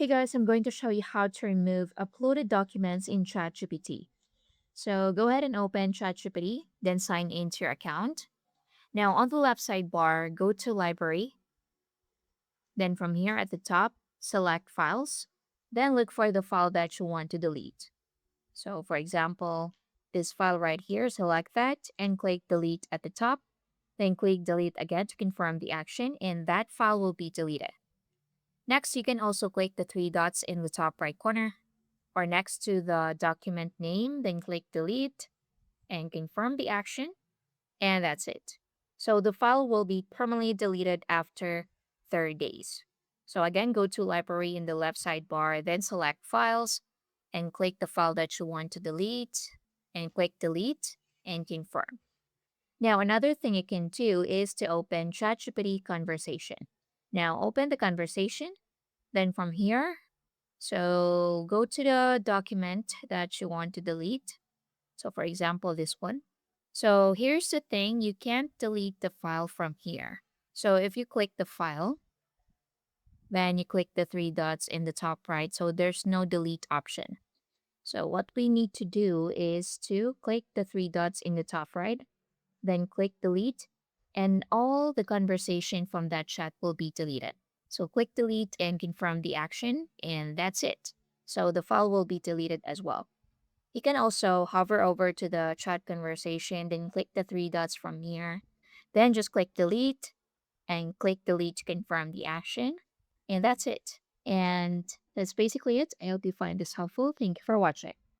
Hey guys, I'm going to show you how to remove uploaded documents in ChatGPT. So go ahead and open ChatGPT, then sign into your account. Now on the left sidebar, go to Library. Then from here at the top, select Files. Then look for the file that you want to delete. So for example, this file right here, select that and click Delete at the top. Then click Delete again to confirm the action and that file will be deleted. Next, you can also click the three dots in the top right corner or next to the document name, then click delete and confirm the action, and that's it. So the file will be permanently deleted after 30 days. So again, go to library in the left sidebar, then select files and click the file that you want to delete and click delete and confirm. Now, another thing you can do is to open ChatGPT conversation. Now, open the conversation. Then from here, so go to the document that you want to delete. So for example, this one. So here's the thing, you can't delete the file from here. So if you click the file, then you click the three dots in the top right. So there's no delete option. So what we need to do is to click the three dots in the top right, then click delete, and all the conversation from that chat will be deleted. So click delete and confirm the action, and that's it. So the file will be deleted as well. You can also hover over to the chat conversation, then click the three dots from here. Then just click delete and click delete to confirm the action. And that's it. And that's basically it. I hope you find this helpful. Thank you for watching.